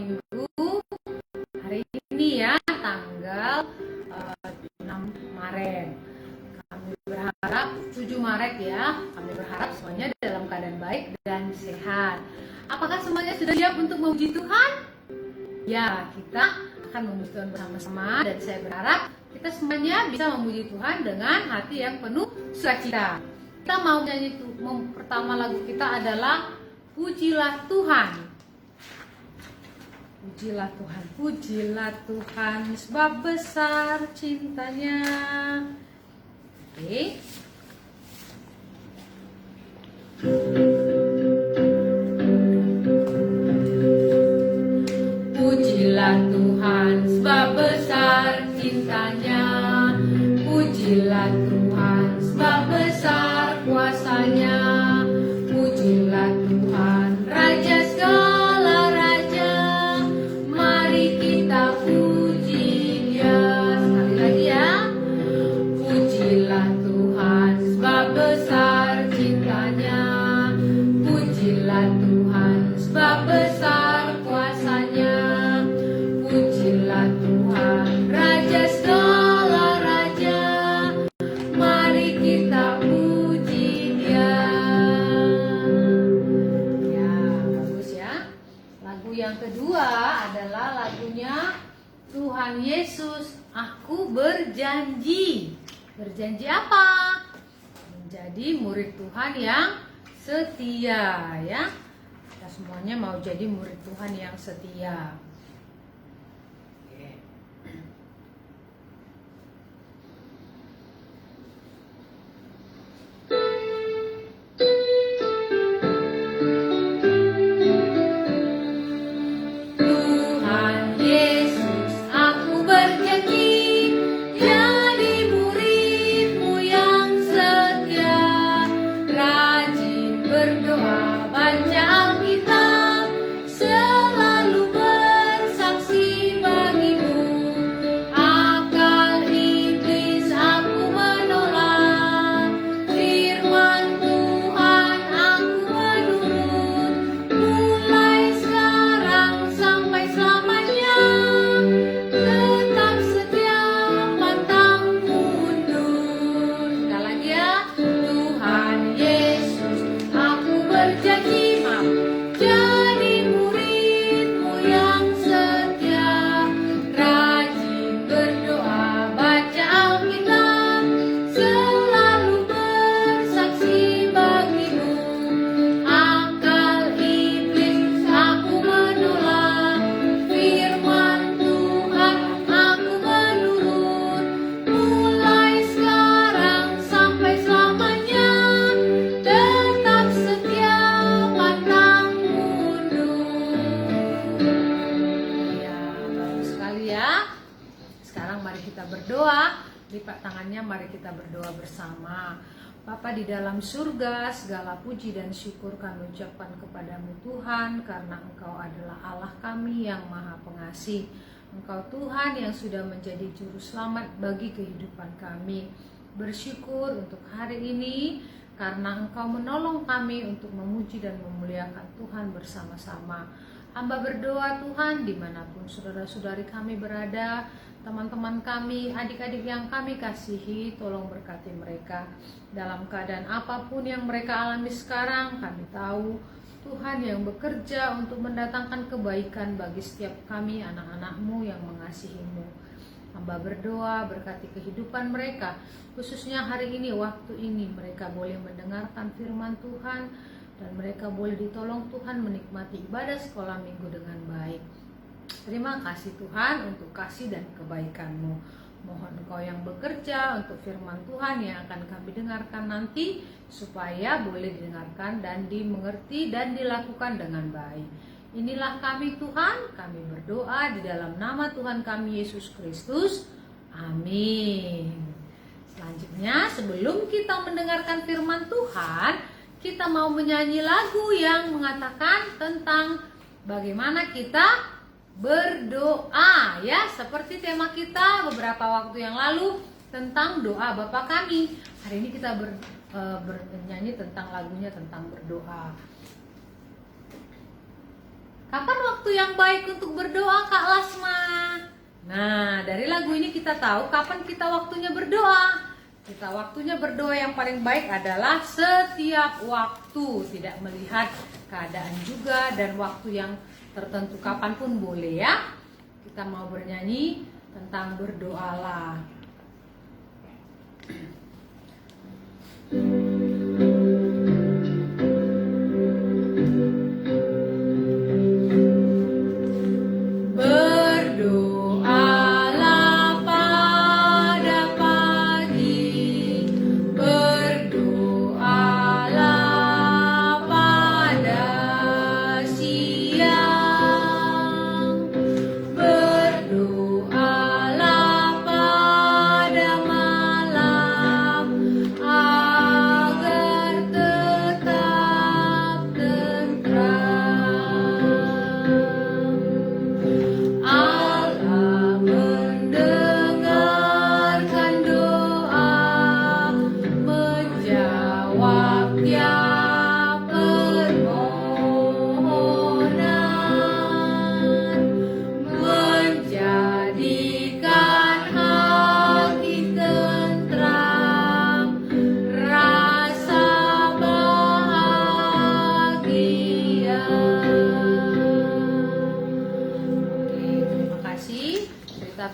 Minggu hari ini ya, tanggal 6 Maret. Kami berharap 7 Maret ya. Kami berharap semuanya dalam keadaan baik dan sehat. Apakah semuanya sudah siap untuk memuji Tuhan? Ya, kita akan memuji Tuhan bersama-sama, dan saya berharap kita semuanya bisa memuji Tuhan dengan hati yang penuh sukacita. Kita mau nyanyi pertama lagu kita adalah Pujilah Tuhan. Pujilah Tuhan, pujilah Tuhan, sebab besar cintanya. Oke. Pujilah Tuhan, sebab besar cintanya. Pujilah Tuhan, sebab besar kuasanya. Pujilah Tuhan, Raja segala raja. Mari kita puji Dia. Sekali lagi ya. Pujilah Tuhan, sebab besar cintanya. Pujilah Tuhan, sebab besar kuasanya. Pujilah Tuhan, Raja segala raja. Mari kita puji Dia. Ya, bagus ya. Lagu yang kedua adalah lagunya Tuhan Yesus, aku berjanji. Berjanji apa? Menjadi murid Tuhan yang setia ya. Kita semuanya mau jadi murid Tuhan yang setia. Tuhan Yesus, aku berjanji jadi murid-Mu yang setia, rajin berdoa, baca Alkitab, selalu bersaksi bagi-Mu. Akal iblis aku menolak, firman Tuhan aku menurut, mulai sekarang sampai selamanya, tetap setia pantang mundur. Sekali lagi ya. Tuhan Yesus, aku berjanji jadi murid-Mu yang setia, rajin berdoa, baca Alkitab, selalu bersaksi bagi-Mu. Akal iblis aku menolak, firman Tuhan aku menurut, mulai sekarang sampai selamanya, tetap setia pantang mundur. Ya, bagus sekali ya. Sekarang mari kita berdoa. Lipat tangannya, mari kita berdoa bersama. Bapa di dalam surga, segala puji dan syukur kami ucapkan kepadamu Tuhan, karena Engkau adalah Allah kami yang maha pengasih. Engkau Tuhan yang sudah menjadi juru selamat bagi kehidupan kami. Bersyukur untuk hari ini, karena Engkau menolong kami untuk memuji dan memuliakan Tuhan bersama-sama. Hamba berdoa Tuhan, dimanapun saudara-saudari kami berada, teman-teman kami, adik-adik yang kami kasihi, tolong berkati mereka. Dalam keadaan apapun yang mereka alami sekarang, kami tahu Tuhan yang bekerja untuk mendatangkan kebaikan bagi setiap kami, anak-anak-Mu yang mengasihi-Mu. Hamba berdoa berkati kehidupan mereka, khususnya hari ini, waktu ini mereka boleh mendengarkan firman Tuhan, dan mereka boleh ditolong Tuhan menikmati ibadah sekolah minggu dengan baik. Terima kasih Tuhan untuk kasih dan kebaikan-Mu. Mohon Engkau yang bekerja untuk firman Tuhan yang akan kami dengarkan nanti, supaya boleh didengarkan dan dimengerti dan dilakukan dengan baik. Inilah kami Tuhan, kami berdoa di dalam nama Tuhan kami Yesus Kristus. Amin. Selanjutnya, sebelum kita mendengarkan firman Tuhan, kita mau menyanyi lagu yang mengatakan tentang bagaimana kita berdoa ya, seperti tema kita beberapa waktu yang lalu tentang doa Bapa kami. Hari ini kita bernyanyi tentang lagunya tentang berdoa. Kapan waktu yang baik untuk berdoa, Kak Lasma? Nah, dari lagu ini kita tahu kapan kita waktunya berdoa. Kita waktunya berdoa yang paling baik adalah setiap waktu, tidak melihat keadaan juga dan waktu yang tertentu, kapanpun boleh ya. Kita mau bernyanyi tentang berdoalah.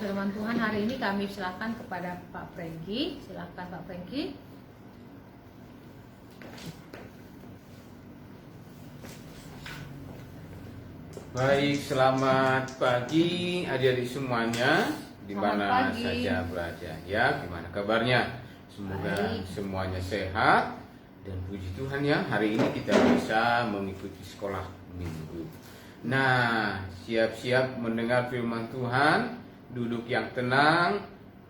Firman Tuhan hari ini kami silakan kepada Pak Franky. Silakan Pak Franky. Baik, selamat pagi adik-adik semuanya di mana saja berada. Ya, gimana kabarnya? Semoga semuanya sehat dan puji Tuhan ya, hari ini kita bisa mengikuti sekolah minggu. Nah, siap-siap mendengar firman Tuhan. Duduk yang tenang,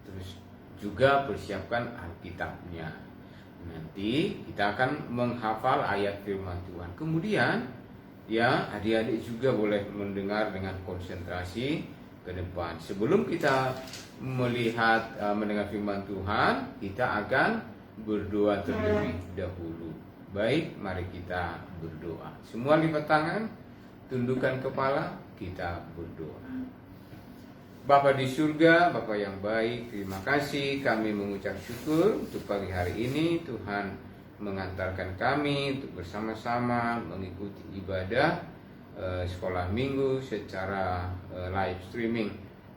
terus juga persiapkan Alkitabnya. Nanti kita akan menghafal ayat firman Tuhan. Kemudian ya, adik-adik juga boleh mendengar dengan konsentrasi ke depan. Sebelum kita melihat mendengar firman Tuhan, kita akan berdoa terlebih dahulu. Baik, mari kita berdoa. Semua lipat tangan, tundukkan kepala, kita berdoa. Bapa di surga, Bapa yang baik, terima kasih kami mengucap syukur untuk pagi hari ini. Tuhan mengantarkan kami untuk bersama-sama mengikuti ibadah sekolah minggu secara live streaming.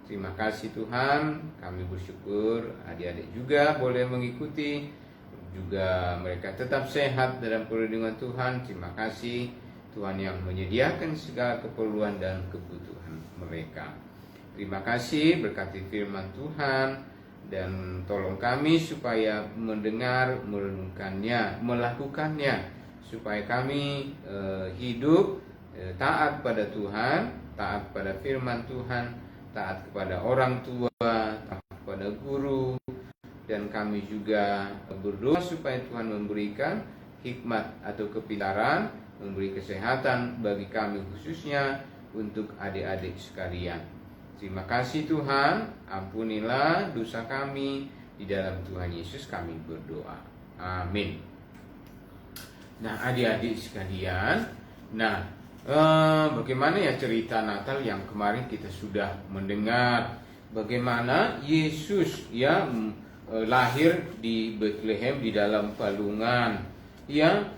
Terima kasih Tuhan, kami bersyukur adik-adik juga boleh mengikuti, juga mereka tetap sehat dalam perlindungan Tuhan. Terima kasih Tuhan yang menyediakan segala keperluan dan kebutuhan mereka. Terima kasih, berkati firman Tuhan dan tolong kami supaya mendengar, merenungkannya, melakukannya, supaya kami hidup taat pada Tuhan, taat pada firman Tuhan, taat kepada orang tua, taat kepada guru, dan kami juga berdoa supaya Tuhan memberikan hikmat atau kepintaran, memberi kesehatan bagi kami khususnya untuk adik-adik sekalian. Terima kasih Tuhan, ampunilah dosa kami, di dalam Tuhan Yesus kami berdoa. Amin. Nah adik-adik sekalian, bagaimana ya cerita Natal yang kemarin kita sudah mendengar, bagaimana Yesus ya lahir di Bethlehem di dalam palungan. Ya,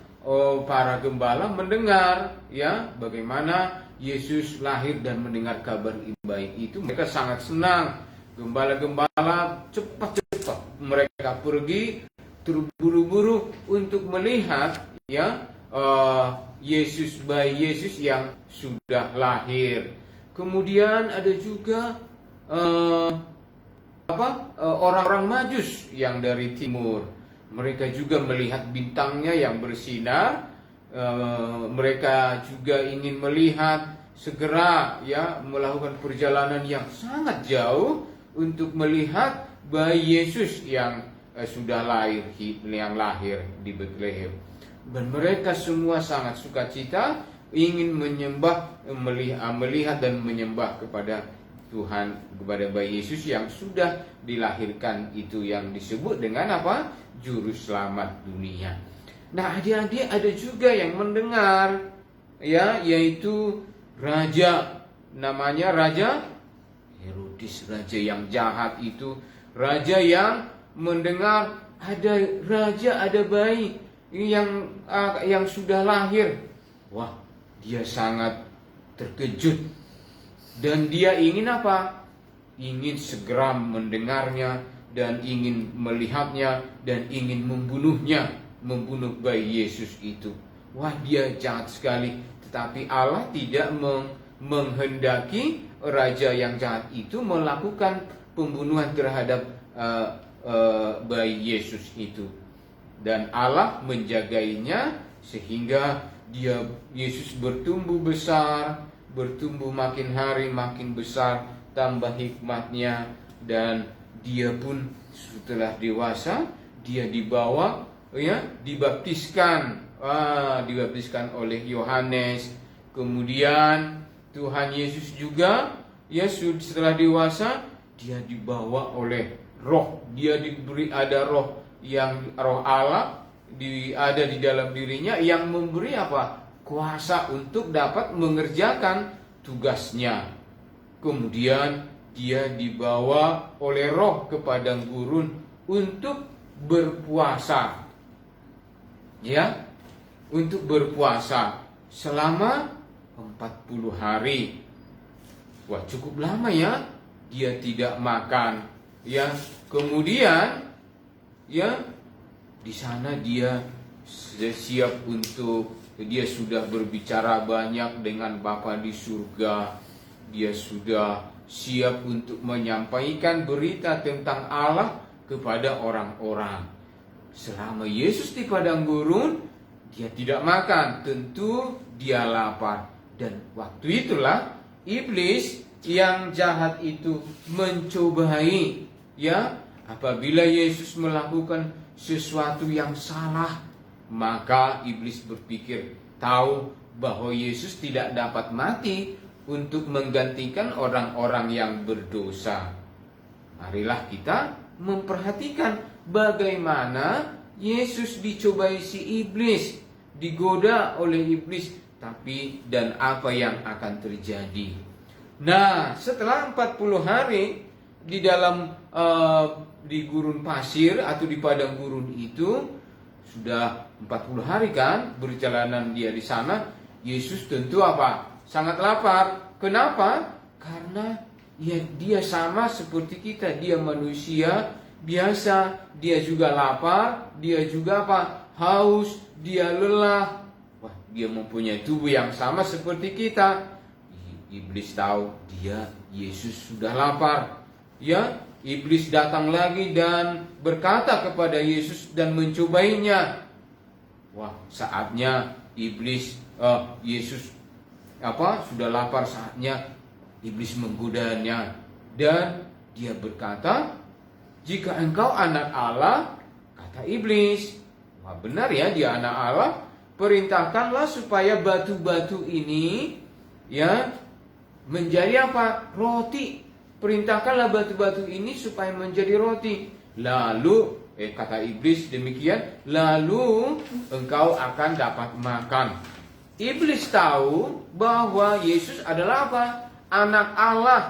para gembala mendengar ya bagaimana Yesus lahir dan mendengar kabar baik itu, mereka sangat senang. Gembala-gembala cepat-cepat mereka pergi terburu-buru untuk melihat ya Yesus, bayi Yesus yang sudah lahir. Kemudian ada juga orang-orang Majus yang dari timur. Mereka juga melihat bintangnya yang bersinar. Mereka juga ingin melihat, segera ya melakukan perjalanan yang sangat jauh untuk melihat bayi Yesus yang sudah lahir di Bethlehem. Dan mereka semua sangat sukacita, ingin melihat dan menyembah kepada Tuhan, kepada bayi Yesus yang sudah dilahirkan itu, yang disebut dengan apa? Juru selamat dunia. Nah adik-adik ada juga yang mendengar ya, yaitu raja, namanya Raja Herodes, raja yang jahat itu, raja yang mendengar ada raja, ada bayi yang sudah lahir. Wah, dia sangat terkejut dan dia ingin apa? Ingin segera mendengarnya dan ingin melihatnya dan ingin membunuhnya, membunuh bayi Yesus itu. Wah, dia jahat sekali. Tetapi Allah tidak menghendaki raja yang jahat itu melakukan pembunuhan terhadap bayi Yesus itu. Dan Allah menjagainya sehingga Yesus bertumbuh besar, bertumbuh makin hari makin besar, tambah hikmatnya, dan dia pun setelah dewasa dia dibawa dibaptiskan oleh Yohanes. Kemudian Tuhan Yesus juga setelah dewasa dia dibawa oleh Roh. Dia diberi ada roh Allah ada di dalam dirinya yang memberi apa? Kuasa untuk dapat mengerjakan tugasnya. Kemudian dia dibawa oleh Roh ke padang gurun untuk berpuasa. Ya, untuk berpuasa selama 40 hari. Wah, cukup lama ya. Dia tidak makan. Ya, kemudian di sana dia siap dia sudah berbicara banyak dengan Bapa di surga. Dia sudah siap untuk menyampaikan berita tentang Allah kepada orang-orang. Selama Yesus di padang gurun, dia tidak makan, tentu dia lapar. Dan waktu itulah iblis yang jahat itu mencobai, apabila Yesus melakukan sesuatu yang salah, maka iblis berpikir tahu bahwa Yesus tidak dapat mati untuk menggantikan orang-orang yang berdosa. Marilah kita memperhatikan bagaimana Yesus dicobai si iblis, digoda oleh iblis, dan apa yang akan terjadi. Nah, setelah 40 hari di dalam di gurun pasir atau di padang gurun itu, sudah 40 hari kan berjalanan dia di sana, Yesus tentu apa? Sangat lapar. Kenapa? Karena dia sama seperti kita, dia manusia biasa, dia juga lapar, dia juga apa? Haus, dia lelah. Wah, dia mempunyai tubuh yang sama seperti kita. Iblis tahu Yesus sudah lapar. Iblis datang lagi dan berkata kepada Yesus dan mencobainya. Wah, saatnya Yesus sudah lapar, saatnya iblis menggodanya. Dan dia berkata, jika engkau anak Allah, kata iblis, wah benar ya dia anak Allah, perintahkanlah supaya batu-batu ini menjadi apa? Roti. Perintahkanlah batu-batu ini supaya menjadi roti. Lalu kata iblis demikian, lalu engkau akan dapat makan. Iblis tahu bahwa Yesus adalah apa? Anak Allah.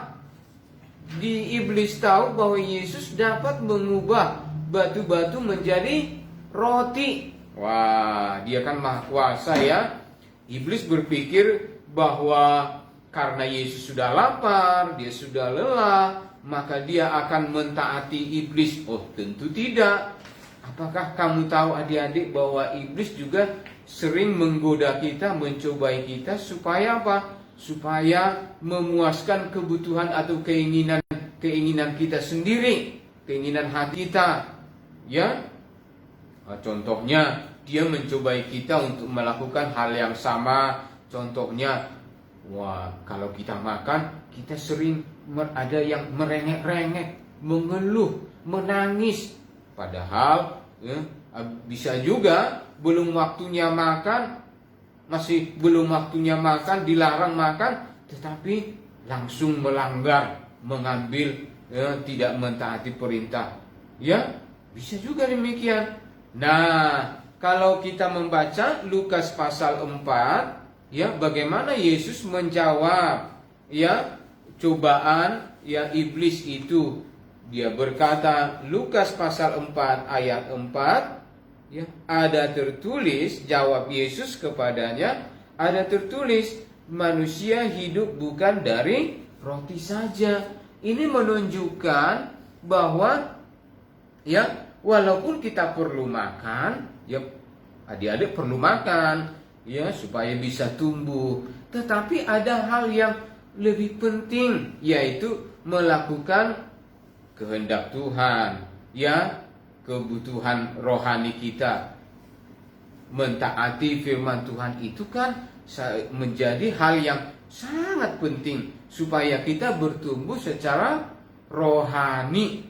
Iblis tahu bahwa Yesus dapat mengubah batu-batu menjadi roti. Wah, dia kan maha kuasa ya. Iblis berpikir bahwa karena Yesus sudah lapar, dia sudah lelah, maka dia akan mentaati iblis. Oh, tentu tidak. Apakah kamu tahu adik-adik bahwa iblis juga sering menggoda kita, mencobai kita supaya apa? Supaya memuaskan kebutuhan atau keinginan kita sendiri, keinginan hati kita. Contohnya dia mencobai kita untuk melakukan hal yang sama. Contohnya, kalau kita makan, kita sering ada yang merengek-rengek, mengeluh, menangis. Padahal bisa juga belum waktunya makan, belum waktunya makan, dilarang makan, tetapi langsung melanggar, mengambil, tidak mentaati perintah. Bisa juga demikian. Nah, kalau kita membaca Lukas pasal 4, ya bagaimana Yesus menjawab ya cobaan ya iblis itu. Dia berkata, Lukas pasal 4 ayat 4, ya, ada tertulis, jawab Yesus kepadanya, ada tertulis, manusia hidup bukan dari roti saja. Ini menunjukkan bahwa ya walaupun kita perlu makan, ya adik-adik perlu makan ya supaya bisa tumbuh, tetapi ada hal yang lebih penting, yaitu melakukan kehendak Tuhan, ya kebutuhan rohani kita. Mentaati firman Tuhan itu kan menjadi hal yang sangat penting supaya kita bertumbuh secara rohani.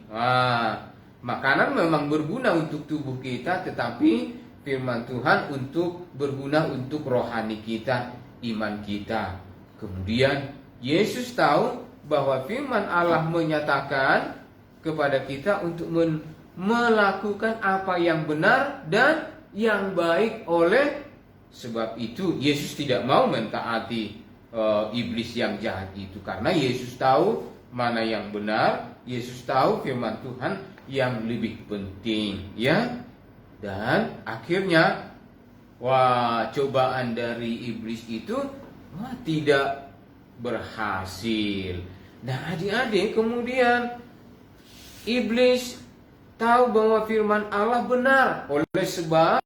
Makanan memang berguna untuk tubuh kita, tetapi firman Tuhan untuk berguna untuk rohani kita, iman kita. Kemudian Yesus tahu bahwa firman Allah menyatakan kepada kita untuk melakukan apa yang benar dan yang baik. Oleh sebab itu Yesus tidak mau mentaati iblis yang jahat itu, karena Yesus tahu mana yang benar. Yesus tahu firman Tuhan yang lebih penting, ya. Dan akhirnya cobaan dari iblis itu tidak berhasil. Nah, adik-adik, kemudian iblis tahu bahwa firman Allah benar. Oleh sebab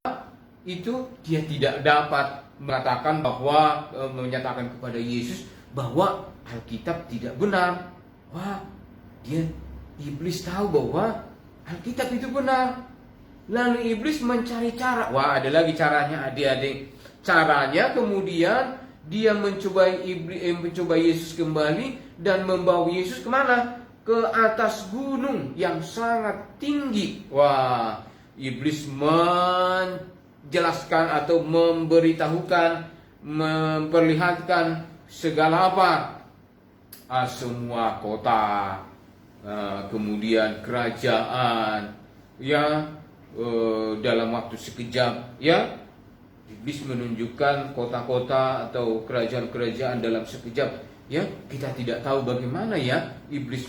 itu dia tidak dapat mengatakan bahwa menyatakan kepada Yesus bahwa Alkitab tidak benar. Iblis tahu bahwa Alkitab itu benar. Lalu iblis mencari cara. Ada lagi caranya, adik-adik. Caranya kemudian dia mencoba Yesus kembali dan membawa Yesus kemana? Ke atas gunung yang sangat tinggi. Iblis menjelaskan atau memberitahukan, memperlihatkan segala apa? Semua kota, kemudian kerajaan, ya, dalam waktu sekejap, ya. Iblis menunjukkan kota-kota atau kerajaan-kerajaan dalam sekejap. Ya, kita tidak tahu bagaimana ya iblis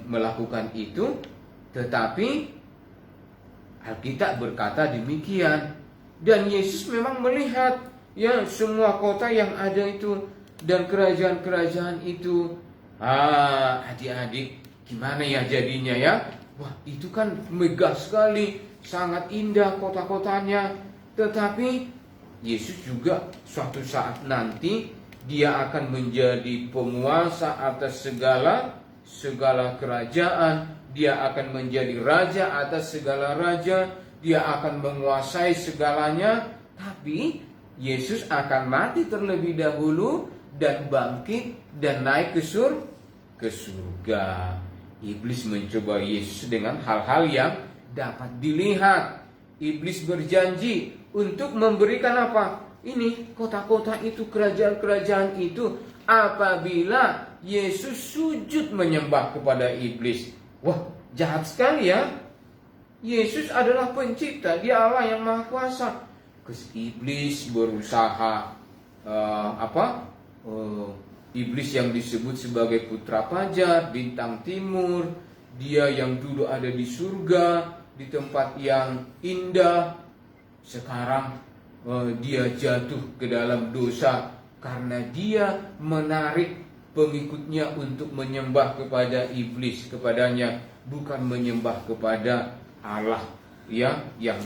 melakukan itu, tetapi Alkitab berkata demikian. Dan Yesus memang melihat ya semua kota yang ada itu dan kerajaan-kerajaan itu. Adik-adik, gimana ya jadinya ya? Itu kan megah sekali, sangat indah kota-kotanya. Tetapi Yesus juga suatu saat nanti dia akan menjadi penguasa atas segala kerajaan. Dia akan menjadi raja atas segala raja. Dia akan menguasai segalanya. Tapi Yesus akan mati terlebih dahulu dan bangkit dan naik ke surga. Iblis mencoba Yesus dengan hal-hal yang dapat dilihat. Iblis berjanji untuk memberikan apa? Ini kota-kota itu, kerajaan-kerajaan itu, apabila Yesus sujud menyembah kepada iblis. Jahat sekali ya. Yesus adalah pencipta, dia Allah yang maha kuasa. Iblis berusaha iblis yang disebut sebagai putra fajar, bintang timur, dia yang dulu ada di surga, di tempat yang indah, sekarang dia jatuh ke dalam dosa karena dia menarik pengikutnya untuk menyembah kepada iblis, kepadanya, bukan menyembah kepada Allah ya yang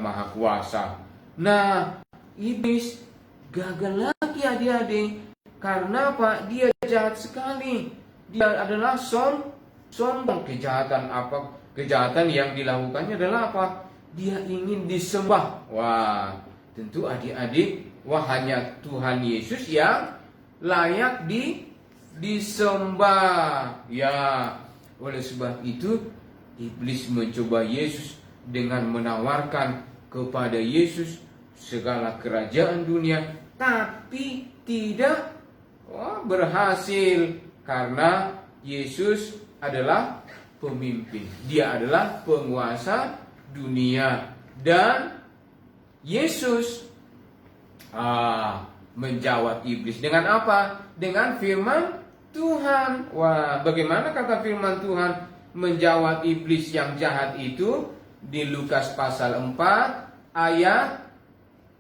maha kuasa. Nah, iblis gagal lagi adik-adik. Karena apa? Dia jahat sekali. Dia adalah sombong. Kejahatan apa? Kejahatan yang dilakukannya adalah apa? Dia ingin disembah. Tentu adik-adik, hanya Tuhan Yesus yang layak disembah. Ya, oleh sebab itu iblis mencoba Yesus dengan menawarkan kepada Yesus segala kerajaan dunia, tapi tidak berhasil karena Yesus adalah pemimpin. Dia adalah penguasa dunia dan Yesus menjawab iblis dengan apa? Dengan firman Tuhan. Wah, bagaimana kata firman Tuhan menjawab iblis yang jahat itu? Di Lukas pasal 4 ayat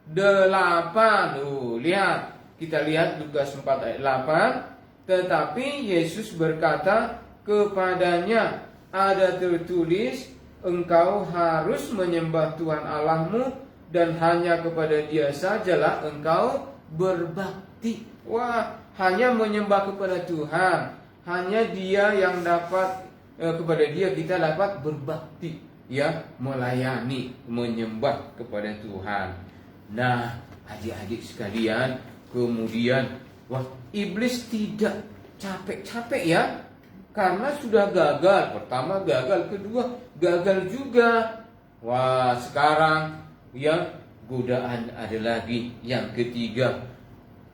8. Lihat, kita lihat Lukas 4 ayat 8. Tetapi Yesus berkata kepadanya, ada tertulis, engkau harus menyembah Tuhan Allahmu dan hanya kepada Dia sajalah engkau berbakti. Wah, hanya menyembah kepada Tuhan, hanya Dia yang dapat, kepada Dia kita dapat berbakti, ya, melayani, menyembah kepada Tuhan. Nah, adik-adik sekalian, kemudian wah, iblis tidak capek-capek ya, karena sudah gagal. Pertama gagal, kedua gagal juga. Wah, sekarang ya godaan ada lagi yang ketiga.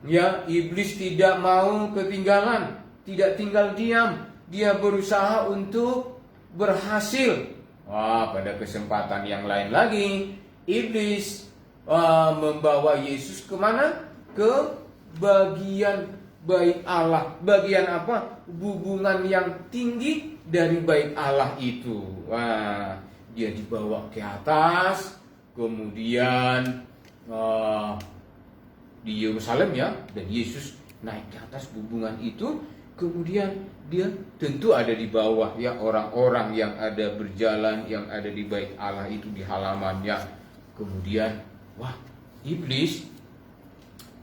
Ya, iblis tidak mau ketinggalan, tidak tinggal diam. Dia berusaha untuk berhasil. Wah, pada kesempatan yang lain lagi, iblis membawa Yesus kemana? Ke bagian baik Allah. Bagian apa? Hubungan yang tinggi dari baik Allah itu. Wah, dia dibawa ke atas, kemudian di Yerusalem ya, dan Yesus naik ke atas hubungan itu. Kemudian dia tentu ada di bawah ya, orang-orang yang ada berjalan, yang ada di bait Allah itu di halamannya. Kemudian wah, iblis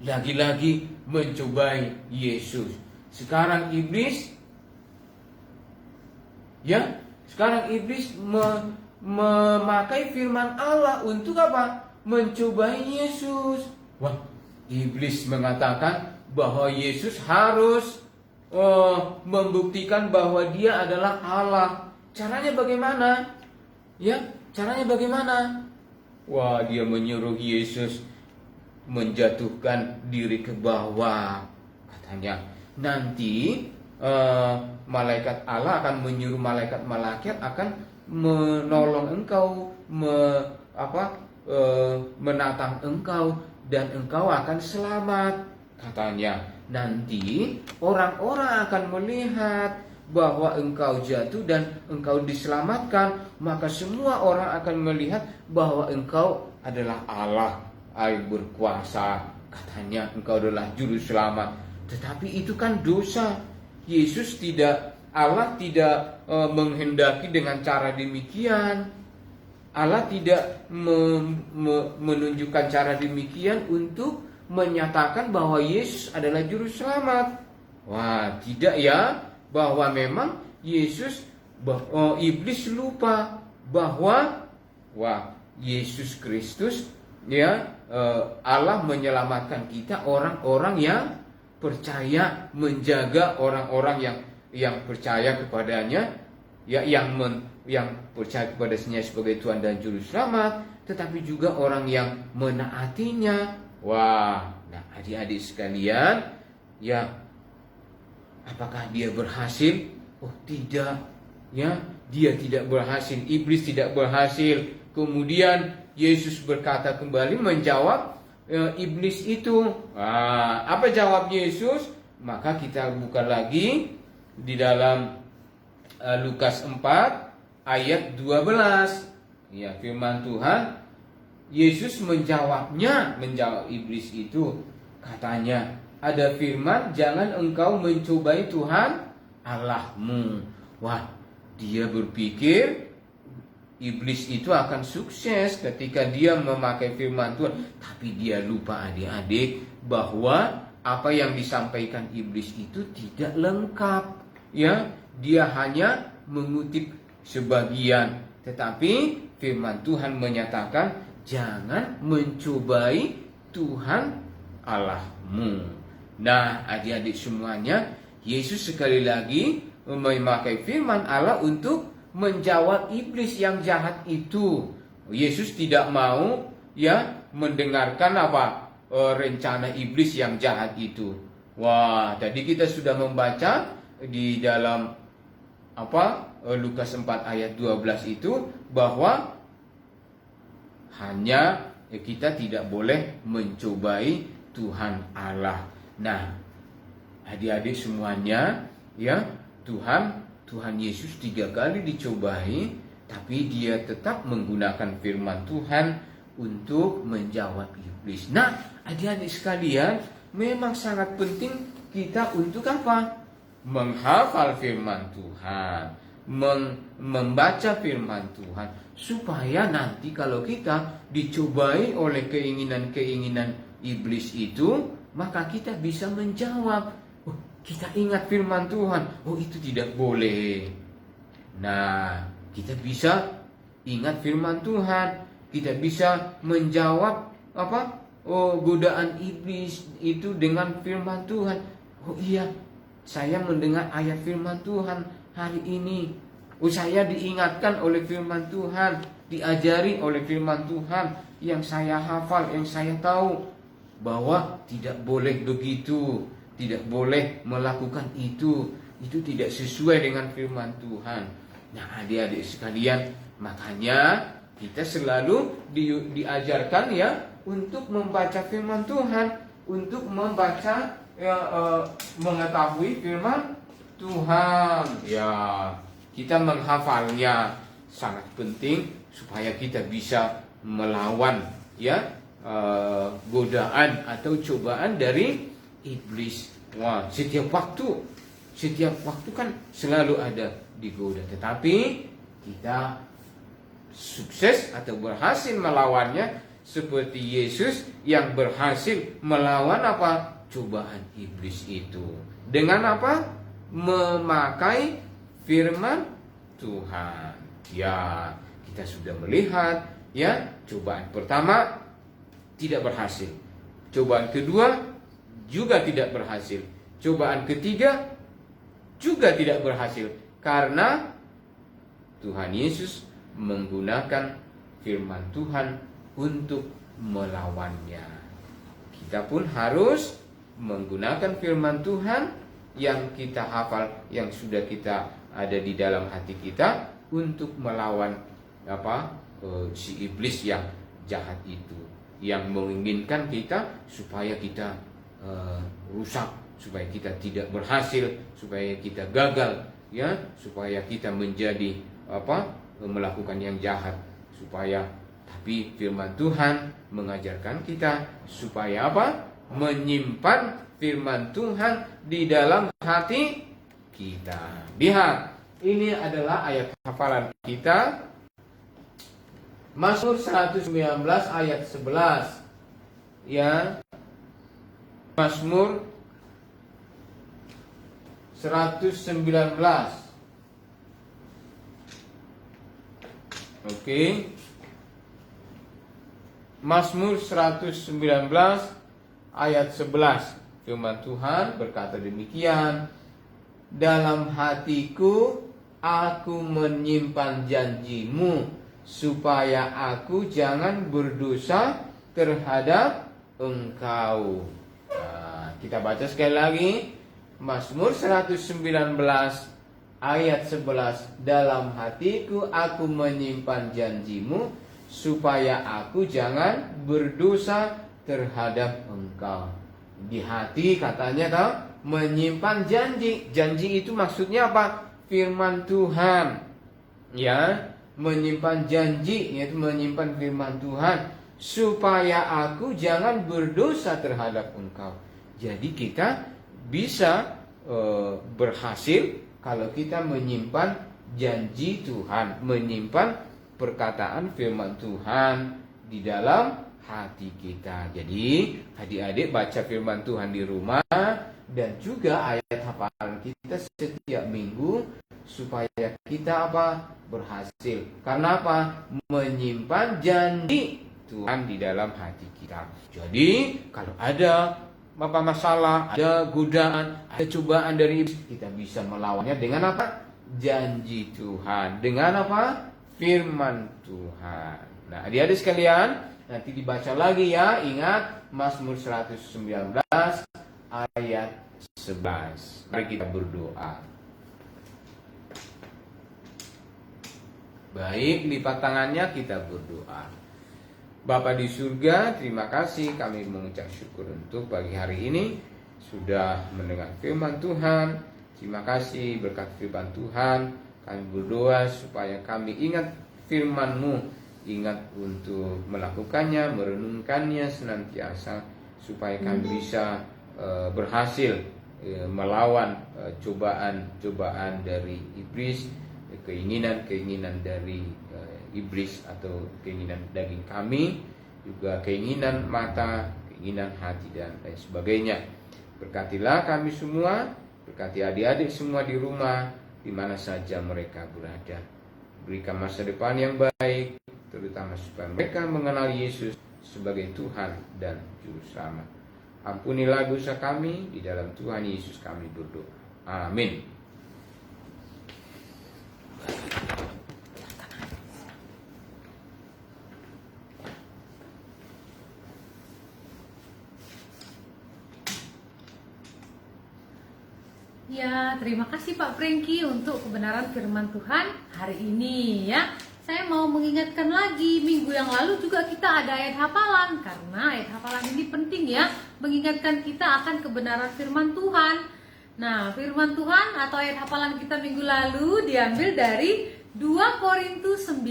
lagi-lagi mencobai Yesus. Sekarang iblis memakai firman Allah untuk apa? Mencobai Yesus. Wah, iblis mengatakan bahwa Yesus harus membuktikan bahwa Dia adalah Allah. Caranya bagaimana? Ya, caranya bagaimana? Wah, dia menyuruh Yesus menjatuhkan diri ke bawah. Katanya, nanti malaikat Allah akan menyuruh malaikat-malaikat akan menolong engkau, menatang engkau, dan engkau akan selamat. Katanya, nanti orang-orang akan melihat bahwa engkau jatuh dan engkau diselamatkan, maka semua orang akan melihat bahwa engkau adalah Allah yang berkuasa. Katanya, engkau adalah juru selamat. Tetapi itu kan dosa. Allah tidak menghendaki dengan cara demikian. Allah tidak menunjukkan cara demikian untuk menyatakan bahwa Yesus adalah juru selamat. Wah, tidak ya, bahwa memang iblis lupa bahwa Yesus Kristus ya, Allah menyelamatkan kita, orang-orang yang percaya, menjaga orang-orang yang percaya kepadanya, ya, yang percaya kepadanya sebagai Tuhan dan juru selamat, tetapi juga orang yang menaatinya. Wah, nah adik-adik sekalian, ya, apakah dia berhasil? Oh, tidak. Ya, dia tidak berhasil. Iblis tidak berhasil. Kemudian Yesus berkata kembali, menjawab iblis itu. Apa jawab Yesus? Maka kita buka lagi di dalam Lukas 4 ayat 12. Ya, firman Tuhan. Yesus menjawab iblis itu. Katanya, ada firman, jangan engkau mencobai Tuhan Allahmu. Wah, dia berpikir iblis itu akan sukses ketika dia memakai firman Tuhan. Tapi dia lupa adik-adik bahwa apa yang disampaikan iblis itu tidak lengkap. Ya, dia hanya mengutip sebagian. Tetapi firman Tuhan menyatakan, jangan mencobai Tuhan Allahmu. Nah, adik-adik semuanya, Yesus sekali lagi memakai firman Allah untuk menjawab iblis yang jahat itu. Yesus tidak mau ya mendengarkan rencana iblis yang jahat itu. Wah, tadi kita sudah membaca di dalam Lukas 4 ayat 12 itu bahwa hanya kita tidak boleh mencobai Tuhan Allah. Nah, adik-adik semuanya, ya, Tuhan Yesus 3 kali dicobai, tapi dia tetap menggunakan firman Tuhan untuk menjawab iblis. Nah, adik-adik sekalian, memang sangat penting kita untuk apa? Menghafal firman Tuhan, membaca firman Tuhan, supaya nanti kalau kita dicobai oleh keinginan-keinginan iblis itu, maka kita bisa menjawab. Oh, kita ingat firman Tuhan, oh itu tidak boleh. Nah, kita bisa ingat firman Tuhan, kita bisa menjawab apa? Oh, godaan iblis itu dengan firman Tuhan. Oh iya, saya mendengar ayat firman Tuhan hari ini. Oh, saya diingatkan oleh firman Tuhan, diajari oleh firman Tuhan yang saya hafal, yang saya tahu bahwa tidak boleh begitu, tidak boleh melakukan itu tidak sesuai dengan firman Tuhan. Nah, adik-adik sekalian, makanya kita selalu diajarkan ya untuk membaca firman Tuhan, untuk membaca mengetahui firman Tuhan. Ya, kita menghafalnya sangat penting supaya kita bisa melawan ya godaan atau cobaan dari iblis. Wah, setiap waktu kan selalu ada digoda, tetapi kita sukses atau berhasil melawannya seperti Yesus yang berhasil melawan apa? Cobaan iblis itu. Dengan apa? Memakai firman Tuhan. Ya, kita sudah melihat ya, cobaan pertama tidak berhasil. Cobaan kedua juga tidak berhasil. Cobaan ketiga juga tidak berhasil. Karena Tuhan Yesus menggunakan firman Tuhan untuk melawannya. Kita pun harus menggunakan firman Tuhan yang kita hafal, yang sudah kita ada di dalam hati kita untuk melawan si iblis yang jahat itu, yang menginginkan kita supaya kita rusak, supaya kita tidak berhasil, supaya kita gagal, ya, supaya kita menjadi melakukan yang jahat, tapi firman Tuhan mengajarkan kita supaya menyimpan firman Tuhan di dalam hati kita. Lihat, ini adalah ayat hafalan kita, Mazmur 119 ayat 11. Ya, Mazmur 119. Oke. Mazmur 119 ayat 11. Firman Tuhan berkata demikian, dalam hatiku aku menyimpan janjimu, supaya aku jangan berdosa terhadap engkau. Nah, kita baca sekali lagi, Mazmur 119 ayat 11. Dalam hatiku aku menyimpan janjimu, supaya aku jangan berdosa terhadap engkau. Di hati katanya menyimpan janji. Janji itu maksudnya apa? Firman Tuhan. Ya, menyimpan janji, yaitu menyimpan firman Tuhan, supaya aku jangan berdosa terhadap engkau. Jadi kita bisa berhasil kalau kita menyimpan janji Tuhan, menyimpan perkataan firman Tuhan di dalam hati kita. Jadi adik-adik baca firman Tuhan di rumah, dan juga ayat hafalan kita setiap minggu, supaya kita berhasil. Karena menyimpan janji Tuhan di dalam hati kita. Jadi kalau ada masalah, ada godaan, ada cobaan dari iblis, kita bisa melawannya dengan janji Tuhan, dengan firman Tuhan. Nah, adik-adik sekalian, nanti dibaca lagi ya. Ingat, Mazmur 119 ayat 11. Mari kita berdoa. Baik, lipat tangannya, kita berdoa. Bapa di surga, terima kasih, kami mengucap syukur untuk pagi hari ini sudah mendengar firman Tuhan. Terima kasih berkat firman Tuhan. Kami berdoa supaya kami ingat firman-Mu, ingat untuk melakukannya, merenungkannya senantiasa, supaya kami bisa berhasil melawan cobaan-cobaan dari iblis, keinginan-keinginan dari iblis atau keinginan daging kami, juga keinginan mata, keinginan hati dan lain sebagainya. Berkatilah kami semua, berkati adik-adik semua di rumah, di mana saja mereka berada. Berikan masa depan yang baik, terutama supaya mereka mengenal Yesus sebagai Tuhan dan Juru Selamat. Ampunilah dosa kami, di dalam Tuhan Yesus kami berdoa. Amin. Ya, terima kasih Pak Prengki untuk kebenaran firman Tuhan hari ini ya. Saya mau mengingatkan lagi, minggu yang lalu juga kita ada ayat hafalan, karena ayat hafalan ini penting ya, mengingatkan kita akan kebenaran firman Tuhan. Nah, firman Tuhan atau ayat hafalan kita minggu lalu diambil dari 2 Korintus 9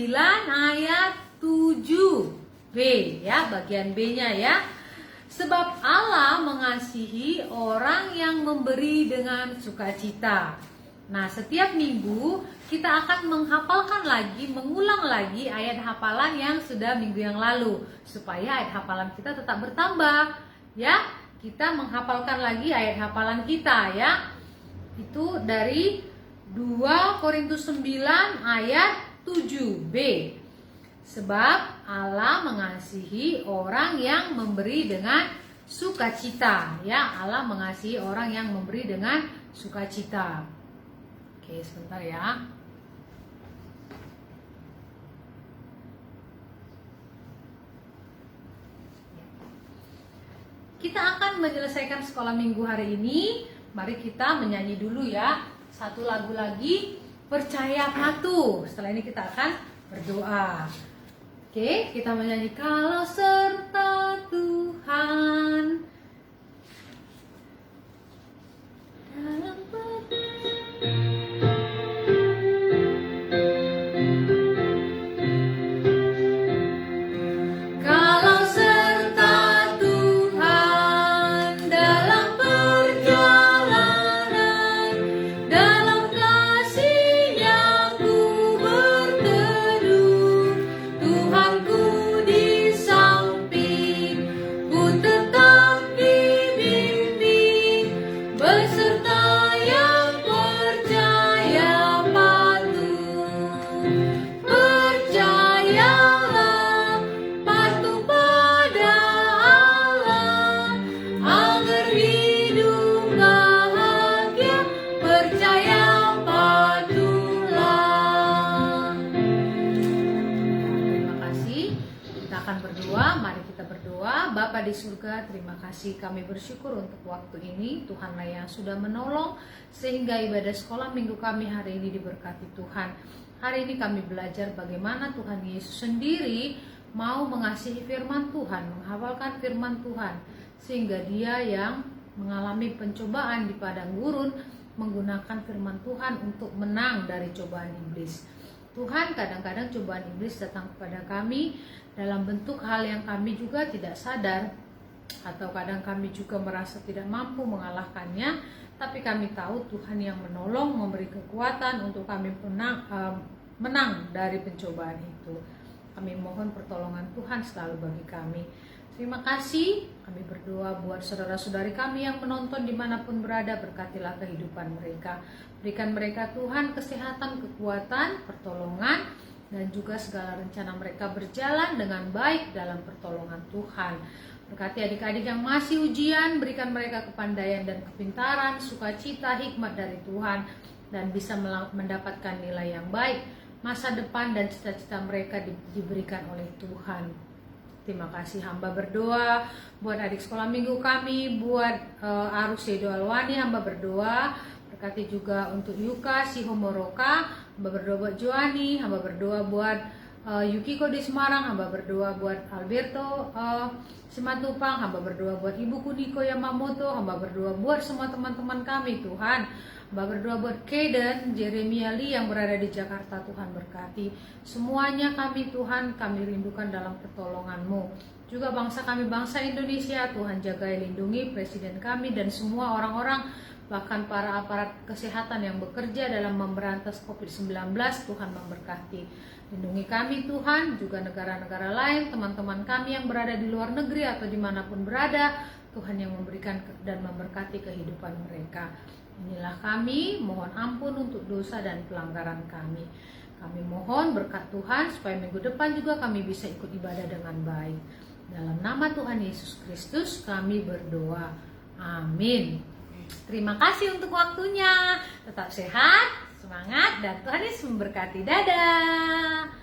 ayat 7b ya, bagian B-nya ya. Sebab Allah mengasihi orang yang memberi dengan sukacita. Nah, setiap minggu kita akan menghafalkan lagi, mengulang lagi ayat hafalan yang sudah minggu yang lalu, supaya ayat hafalan kita tetap bertambah. Ya, kita menghafalkan lagi ayat hafalan kita ya. Itu dari 2 Korintus 9 ayat 7b. Sebab Allah mengasihi orang yang memberi dengan sukacita. Ya, Allah mengasihi orang yang memberi dengan sukacita. Oke, sebentar ya. Kita akan menyelesaikan sekolah minggu hari ini. Mari kita menyanyi dulu ya. Satu lagu lagi, Percaya Patuh. Setelah ini kita akan berdoa. Oke, kita menyanyi Kalau Serta Tuhan dalam Kalau serta Tuhan dalam perjalanan, dalam kasih-Nya ku berteduh, Tuhanku di samping, ku tetap dibimbing, beserta yang percaya patuh. Percayalah, patuh pada Allah, agar hidup bahagia, percaya patuhlah. Terima kasih. Kita akan berdoa. Mari kita berdoa. Bapa di surga, terima kasih, kami bersyukur untuk waktu ini. Tuhanlah yang sudah menolong sehingga ibadah sekolah minggu kami hari ini diberkati Tuhan. Hari ini kami belajar bagaimana Tuhan Yesus sendiri mau mengasihi firman Tuhan, menghafalkan firman Tuhan, sehingga Dia yang mengalami pencobaan di padang gurun menggunakan firman Tuhan untuk menang dari cobaan iblis. Tuhan, kadang-kadang cobaan iblis datang kepada kami dalam bentuk hal yang kami juga tidak sadar, atau kadang kami juga merasa tidak mampu mengalahkannya, tapi kami tahu Tuhan yang menolong, memberi kekuatan untuk kami menang dari pencobaan itu. Kami mohon pertolongan Tuhan selalu bagi kami. Terima kasih. Kami berdoa buat saudara-saudari kami yang menonton dimanapun berada. Berkatilah kehidupan mereka. Berikan mereka Tuhan kesehatan, kekuatan, pertolongan, dan juga segala rencana mereka berjalan dengan baik dalam pertolongan Tuhan. Berkati adik-adik yang masih ujian, berikan mereka kepandaian dan kepintaran, sukacita, hikmat dari Tuhan, dan bisa mendapatkan nilai yang baik. Masa depan dan cita-cita mereka diberikan oleh Tuhan. Terima kasih. Hamba berdoa buat adik sekolah minggu kami, buat Arus Edo Alwani, hamba berdoa. Berkati juga untuk Yuka, si Homoroka, hamba berdoa buat Joani, hamba berdoa buat Yukiko di Semarang, hamba berdoa buat Alberto Simatupang, hamba berdoa buat Ibu Kuniko Yamamoto, hamba berdoa buat semua teman-teman kami Tuhan. Hamba berdoa buat Kaden, Jeremia Lee yang berada di Jakarta, Tuhan berkati. Semuanya kami Tuhan, kami rindukan dalam pertolongan-Mu. Juga bangsa kami, bangsa Indonesia, Tuhan jaga lindungi Presiden kami dan semua orang-orang, bahkan para aparat kesehatan yang bekerja dalam memberantas COVID-19, Tuhan memberkati. Lindungi kami Tuhan, juga negara-negara lain, teman-teman kami yang berada di luar negeri atau dimanapun berada, Tuhan yang memberikan dan memberkati kehidupan mereka. Inilah kami, mohon ampun untuk dosa dan pelanggaran kami. Kami mohon berkat Tuhan supaya minggu depan juga kami bisa ikut ibadah dengan baik. Dalam nama Tuhan Yesus Kristus kami berdoa. Amin. Terima kasih untuk waktunya. Tetap sehat, semangat, dan Tuhan Yesus memberkati. Dadah.